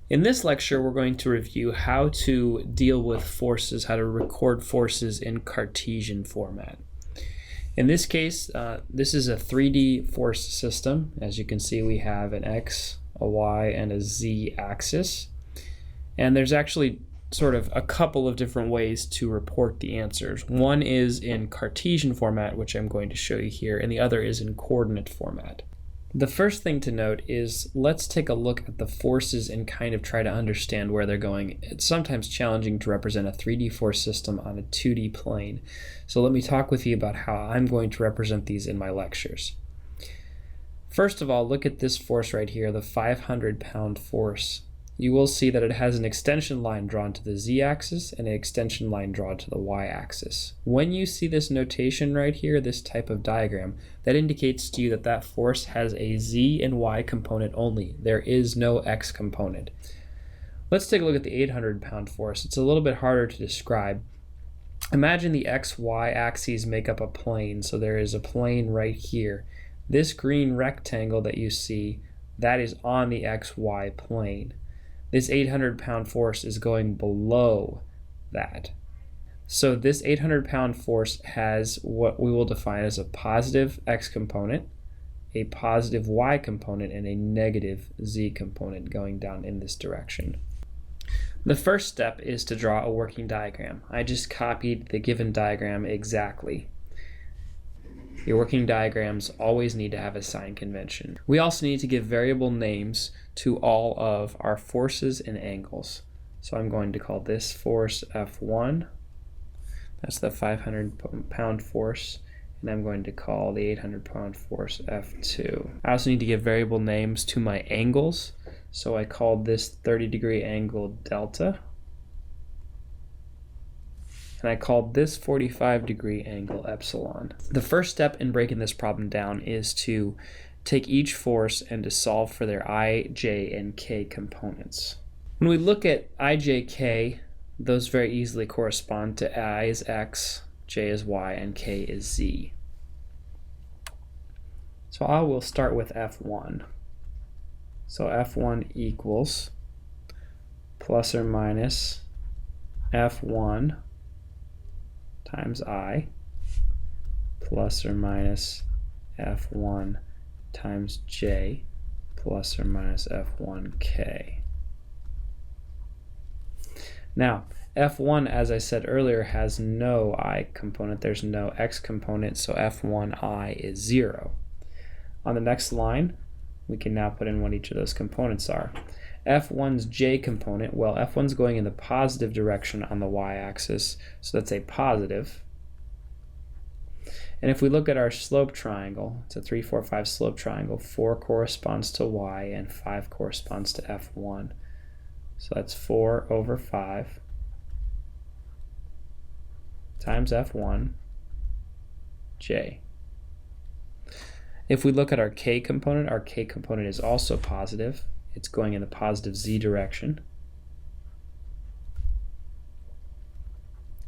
In this lecture, we're going to review how to deal with forces, how to record forces in Cartesian format. In this case, this is a 3D force system. As you can see, we have an X, a Y, and a Z axis. And there's actually sort of a couple of different ways to report the answers. One is in Cartesian format, which I'm going to show you here, and the other is in coordinate format. The first thing to note is let's take a look at the forces and kind of try to understand where they're going. It's sometimes challenging to represent a 3D force system on a 2D plane. So let me talk with you about how I'm going to represent these in my lectures. First of all, look at this force right here, the 500-pound force. You will see that it has an extension line drawn to the z-axis and an extension line drawn to the y-axis. When you see this notation right here, this type of diagram, that indicates to you that that force has a z and y component only. There is no x component. Let's take a look at the 800-pound force. It's a little bit harder to describe. Imagine the x-y axes make up a plane, so there is a plane right here. This green rectangle that you see, that is on the xy plane. This 800-pound force is going below that. So this 800-pound force has what we will define as a positive x component, a positive y component, and a negative z component going down in this direction. The first step is to draw a working diagram. I just copied the given diagram exactly. Your working diagrams always need to have a sign convention. We also need to give variable names to all of our forces and angles. So I'm going to call this force F1. That's the 500-pound force. And I'm going to call the 800-pound force F2. I also need to give variable names to my angles. So I called this 30-degree angle delta. And I called this 45-degree angle epsilon. The first step in breaking this problem down is to take each force and to solve for their I, J, and K components. When we look at I, J, K, those very easily correspond to I is X, J is Y, and K is Z. So I will start with F1. So F1 equals plus or minus F1 times I plus or minus F1 times J plus or minus F1K. Now, F1, as I said earlier, has no I component. There's no X component, so F1I is 0. On the next line, we can now put in what each of those components are. F1's J component, well, F1's going in the positive direction on the y-axis, so that's a positive. And if we look at our slope triangle, it's a 3, 4, 5 slope triangle. 4 corresponds to y and 5 corresponds to F1. So that's 4 over 5 times F1 J. If we look at our K component is also positive. It's going in the positive z direction.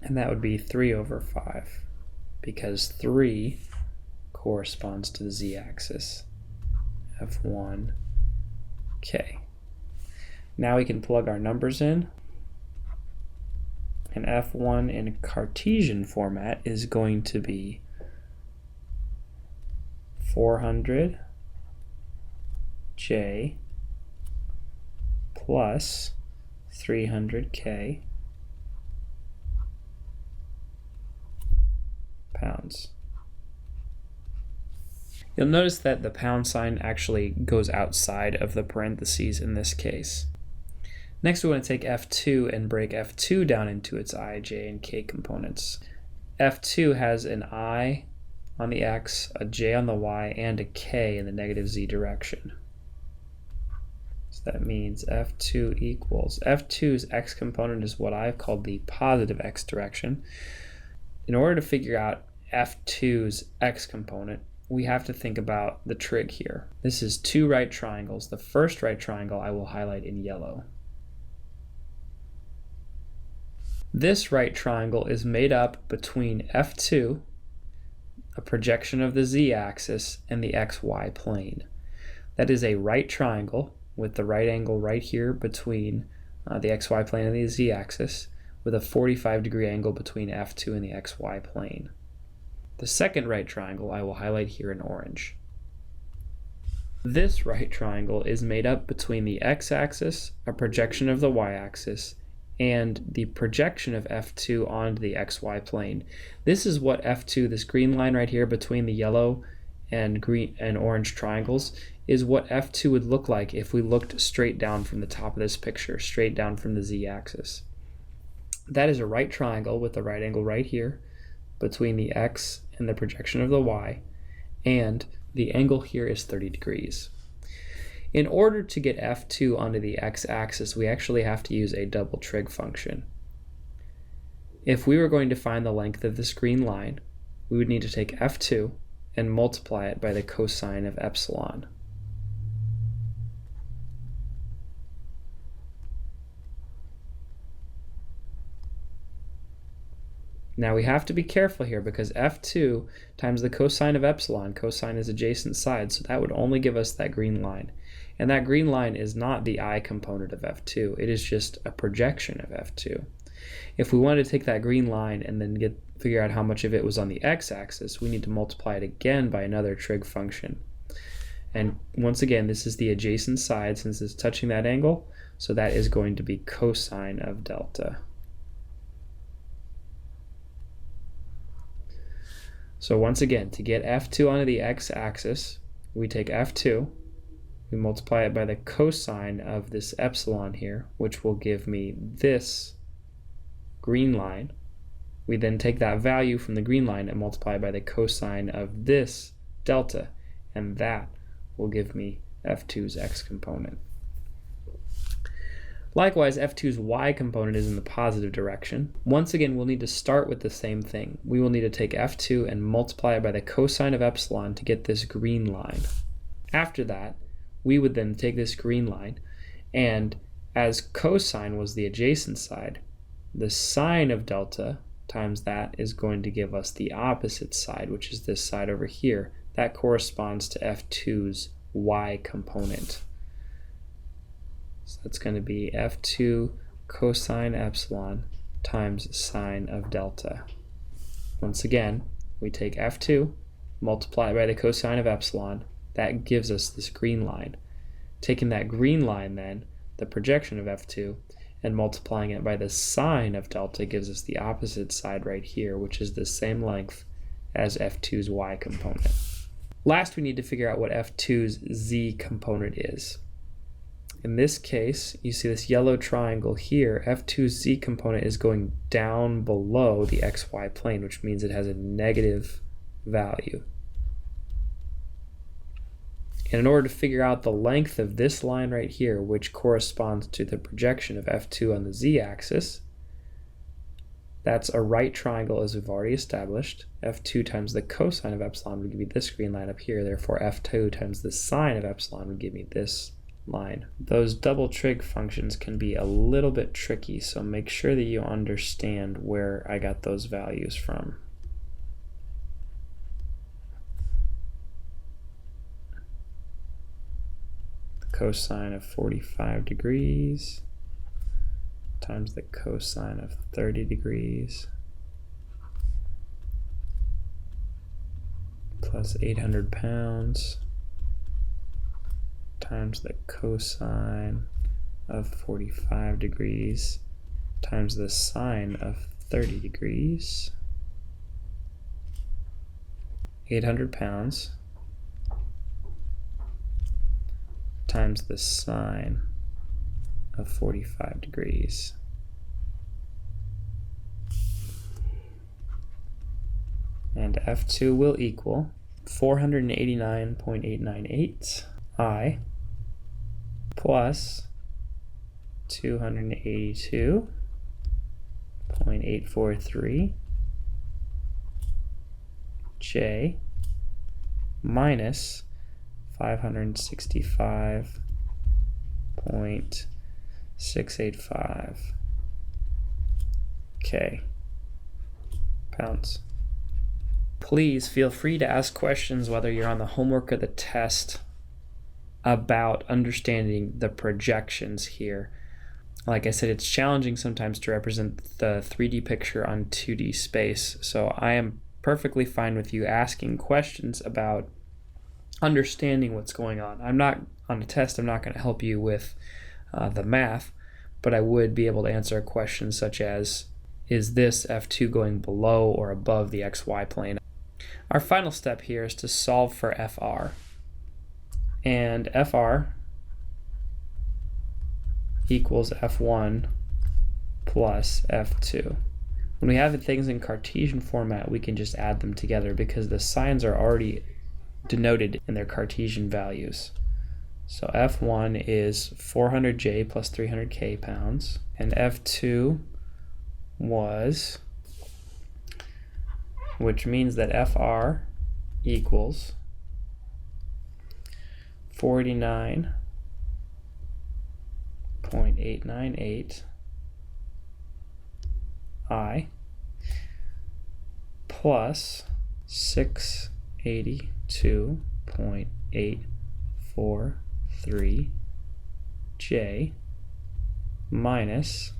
And that would be 3 over 5, because 3 corresponds to the z-axis, F1K. Now we can plug our numbers in. And F1 in Cartesian format is going to be 400 J plus 300K pounds. You'll notice that the pound sign actually goes outside of the parentheses in this case. Next, we want to take F2 and break F2 down into its I, J, and K components. F2 has an I on the X, a J on the Y, and a K in the negative Z direction. So that means F2 equals, F2's X component is what I've called the positive X direction. In order to figure out F2's X component, we have to think about the trig here. This is two right triangles. The first right triangle I will highlight in yellow. This right triangle is made up between F2, a projection of the z-axis, and the xy plane. That is a right triangle with the right angle right here between the xy plane and the z-axis, with a 45-degree angle between F2 and the xy plane. The second right triangle I will highlight here in orange. This right triangle is made up between the x-axis, a projection of the y-axis, and the projection of F2 onto the xy plane. This is what F2, this green line right here between the yellow and green and orange triangles, is what F2 would look like if we looked straight down from the top of this picture, straight down from the z-axis. That is a right triangle with the right angle right here between the x and the projection of the y, and the angle here is 30 degrees. In order to get F2 onto the x-axis, we actually have to use a double trig function. If we were going to find the length of this green line, we would need to take F2 and multiply it by the cosine of epsilon. Now we have to be careful here because F2 times the cosine of epsilon, cosine is adjacent side, so that would only give us that green line. And that green line is not the I component of F2, it is just a projection of F2. If we wanted to take that green line and then figure out how much of it was on the x-axis, we need to multiply it again by another trig function. And once again, this is the adjacent side since it's touching that angle, so that is going to be cosine of delta. So once again, to get F2 onto the x-axis, we take F2, we multiply it by the cosine of this epsilon here, which will give me this green line. We then take that value from the green line and multiply it by the cosine of this delta, and that will give me F2's x component. Likewise, F2's y component is in the positive direction. Once again, we'll need to start with the same thing. We will need to take F2 and multiply it by the cosine of epsilon to get this green line. After that, we would then take this green line, and as cosine was the adjacent side, the sine of delta times that is going to give us the opposite side, which is this side over here. That corresponds to F2's y component. So that's going to be F2 cosine epsilon times sine of delta. Once again, we take F2, multiply by the cosine of epsilon. That gives us this green line. Taking that green line then, the projection of F2, and multiplying it by the sine of delta gives us the opposite side right here, which is the same length as F2's y component. Last, we need to figure out what F2's z component is. In this case, you see this yellow triangle here, F2's z component is going down below the xy plane, which means it has a negative value. And in order to figure out the length of this line right here, which corresponds to the projection of F2 on the z-axis, that's a right triangle as we've already established. F2 times the cosine of epsilon would give me this green line up here, therefore F2 times the sine of epsilon would give me this line. Those double trig functions can be a little bit tricky, so make sure that you understand where I got those values from. The cosine of 45 degrees times the cosine of 30 degrees plus 800 pounds times the cosine of 45 degrees times the sine of 30 degrees. 800 pounds times the sine of 45 degrees. And F2 will equal 489.898 I plus 282.843 J minus 565.685 K pounds. Please feel free to ask questions whether you're on the homework or the test. about understanding the projections here. Like I said, it's challenging sometimes to represent the 3D picture on 2D space. So I am perfectly fine with you asking questions about understanding what's going on. I'm not on a test, I'm not going to help you with the math, but I would be able to answer a question such as, is this F2 going below or above the XY plane? Our final step here is to solve for FR. And FR equals F1 plus F2. When we have things in Cartesian format, we can just add them together because the signs are already denoted in their Cartesian values. So F1 is 400J plus 300K pounds, and F2 was, which means that FR equals 49.898 I plus 682.843 J minus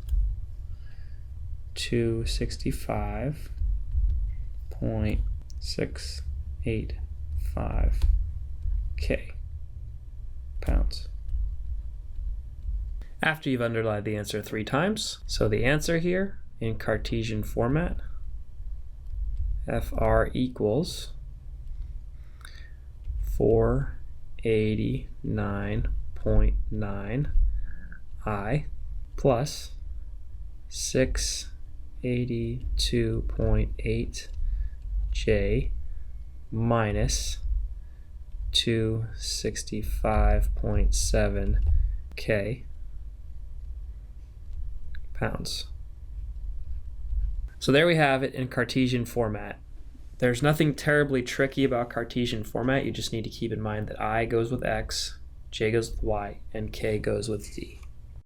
265.685 K pounds. After you've underlined the answer 3 times, so the answer here in Cartesian format, FR equals 489.9 I plus 682.8 J minus 265.7 K pounds. So there we have it in Cartesian format. There's nothing terribly tricky about Cartesian format. You just need to keep in mind that I goes with X, J goes with Y, and K goes with Z.